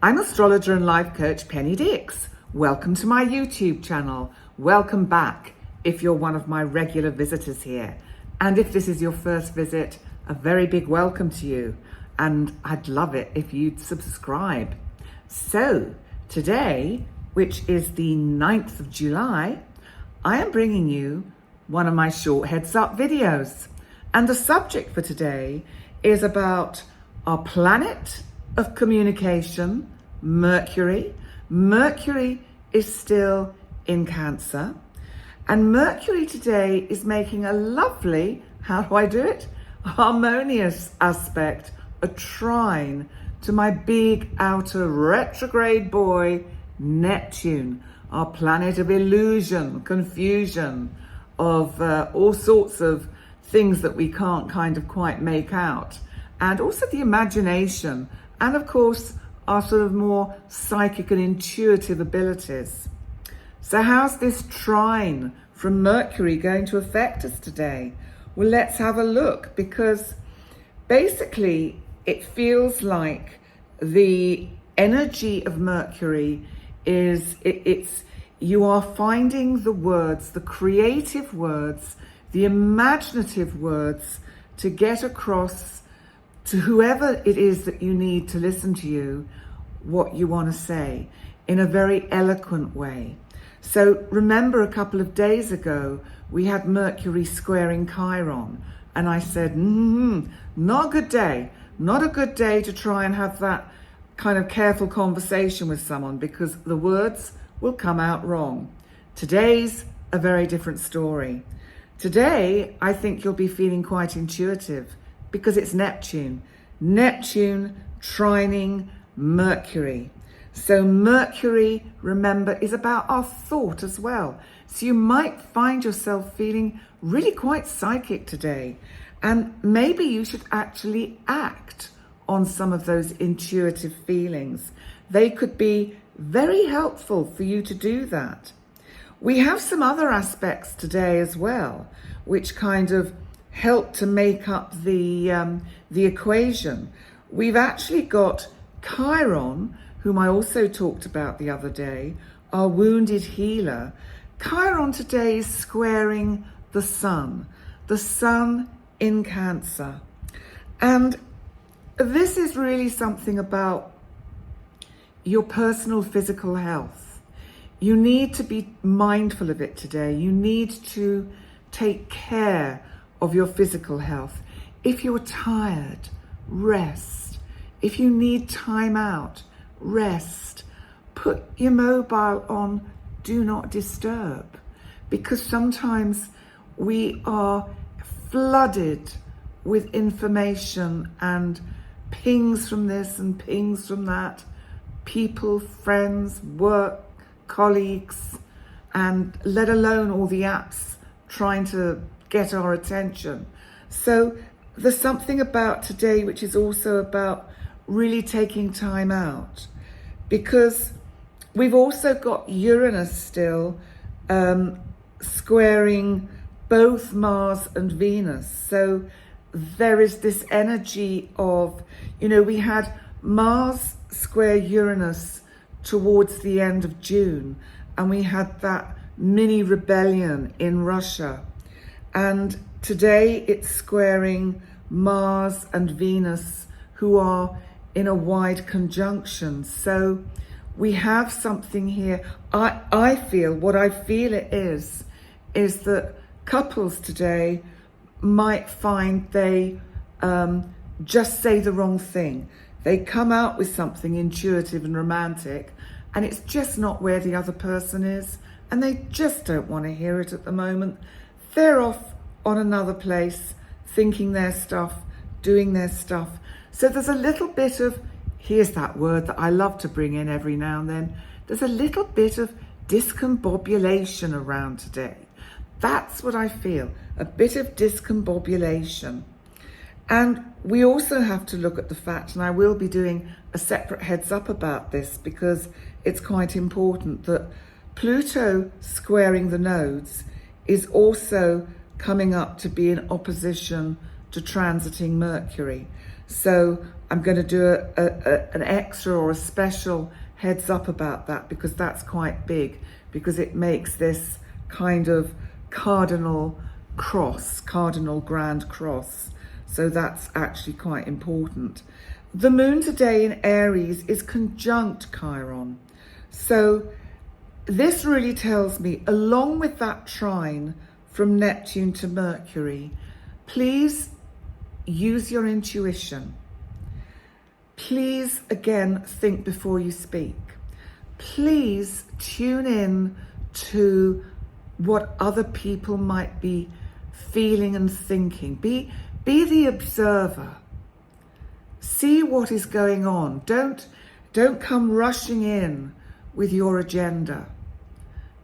I'm astrologer and life coach Penny Dix. Welcome to my YouTube channel. Welcome back if you're one of my regular visitors here. And if this is your first visit, a very big welcome to you. And I'd love it if you'd subscribe. So today, which is the 9th of July, I am bringing you one of my short heads up videos. And the subject for today is about our planet of communication, Mercury. Mercury is still in Cancer. And Mercury today is making a lovely, how do I do it? Harmonious aspect, a trine to my big outer retrograde boy, Neptune, our planet of illusion, confusion, of all sorts of things that we can't kind of quite make out. And also the imagination, and of course, our sort of more psychic and intuitive abilities. So how's this trine from Mercury going to affect us today? Well, let's have a look, because basically it feels like the energy of Mercury is, you are finding the words, the creative words, the imaginative words to get across to whoever it is that you need to listen to you, what you want to say in a very eloquent way. So remember, a couple of days ago, we had Mercury squaring Chiron, and I said, not a good day, not a good day to try and have that kind of careful conversation with someone, because the words will come out wrong. Today's a very different story. Today, I think you'll be feeling quite intuitive, because it's Neptune trining Mercury. So Mercury, remember, is about our thought as well. So you might find yourself feeling really quite psychic today. And maybe you should actually act on some of those intuitive feelings. They could be very helpful for you to do that. We have some other aspects today as well, which kind of help to make up the equation. We've actually got Chiron, whom I also talked about the other day, our wounded healer. Chiron today is squaring the sun in Cancer. And this is really something about your personal physical health. You need to be mindful of it today. You need to take care of your physical health. If you're tired, rest. If you need time out, rest. Put your mobile on do not disturb, because sometimes we are flooded with information and pings from this and pings from that, people, friends, work, colleagues, and let alone all the apps trying to get our attention. So there's something about today which is also about really taking time out, because we've also got Uranus still squaring both Mars and Venus. So there is this energy of, we had Mars square Uranus towards the end of June, and we had that mini rebellion in Russia. And today it's squaring Mars and Venus, who are in a wide conjunction. So we have something here. I feel, what I feel it is that couples today might find they just say the wrong thing. They come out with something intuitive and romantic, and it's just not where the other person is, and they just don't want to hear it at the moment. They're off on another place, thinking their stuff, doing their stuff. So there's a little bit of, here's that word that I love to bring in every now and then, there's a little bit of discombobulation around today. That's what I feel, a bit of discombobulation. And we also have to look at the fact, and I will be doing a separate heads up about this because it's quite important, that Pluto squaring the nodes is also coming up to be in opposition to transiting Mercury. So I'm going to do an extra or a special heads up about that, because that's quite big, because it makes this kind of cardinal grand cross. So that's actually quite important. The moon today in Aries is conjunct Chiron. So this really tells me, along with that trine from Neptune to Mercury, please use your intuition. Please, again, think before you speak. Please tune in to what other people might be feeling and thinking. Be the observer. See what is going on. Don't come rushing in with your agenda.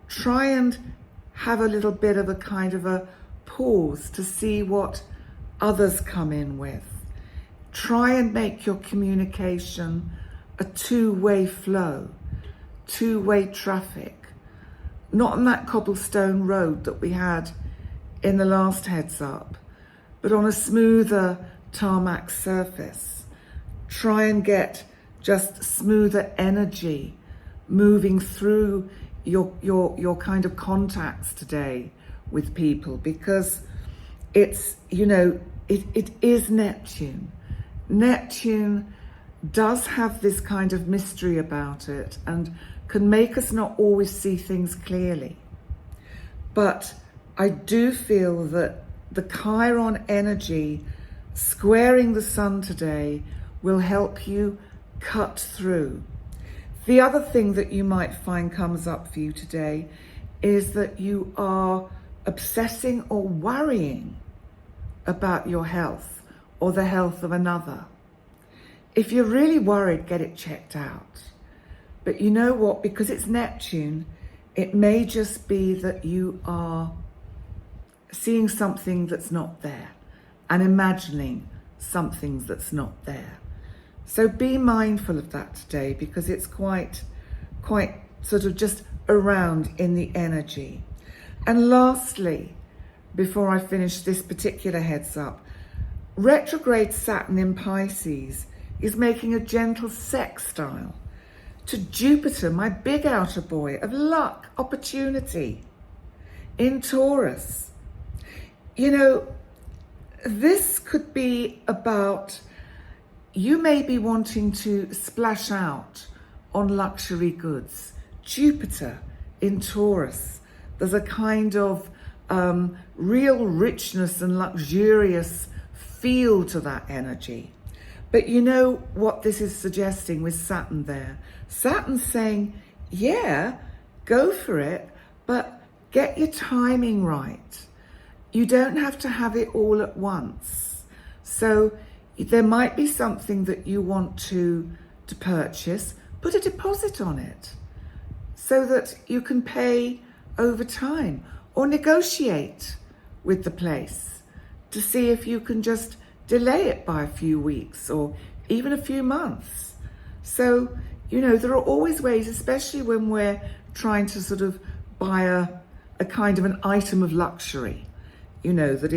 Try and have a little bit of a kind of a pause to see what others come in with. Try and make your communication a two-way flow, two-way traffic. Not on that cobblestone road that we had in the last heads up, but on a smoother tarmac surface. Try and get just smoother energy moving through your kind of contacts today with people, because it's, it is Neptune. Neptune does have this kind of mystery about it and can make us not always see things clearly. But I do feel that the Chiron energy squaring the sun today will help you cut through. The other thing that you might find comes up for you today is that you are obsessing or worrying about your health or the health of another. If you're really worried, get it checked out. But you know what? Because it's Neptune, it may just be that you are seeing something that's not there and imagining something that's not there. So be mindful of that today, because it's quite sort of just around in the energy. And lastly, before I finish this particular heads up, retrograde Saturn in Pisces is making a gentle sextile to Jupiter, my big outer boy of luck, opportunity, in Taurus. This could be about, you may be wanting to splash out on luxury goods. Jupiter in Taurus, there's a kind of real richness and luxurious feel to that energy. But you know what this is suggesting with Saturn there? Saturn's saying, yeah, go for it, but get your timing right. You don't have to have it all at once. So there might be something that you want to purchase, put a deposit on it so that you can pay over time, or negotiate with the place to see if you can just delay it by a few weeks or even a few months. So, there are always ways, especially when we're trying to sort of buy a kind of an item of luxury, that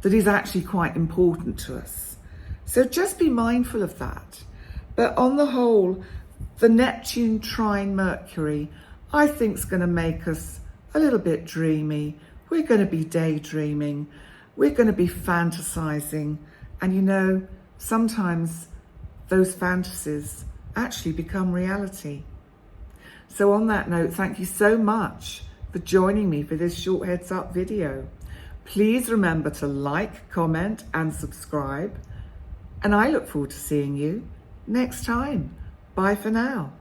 is actually quite important to us. So just be mindful of that. But on the whole, the Neptune trine Mercury, I think, is going to make us a little bit dreamy. We're going to be daydreaming. We're going to be fantasizing. And sometimes those fantasies actually become reality. So on that note, thank you so much for joining me for this short heads up video. Please remember to like, comment and subscribe. And I look forward to seeing you next time. Bye for now.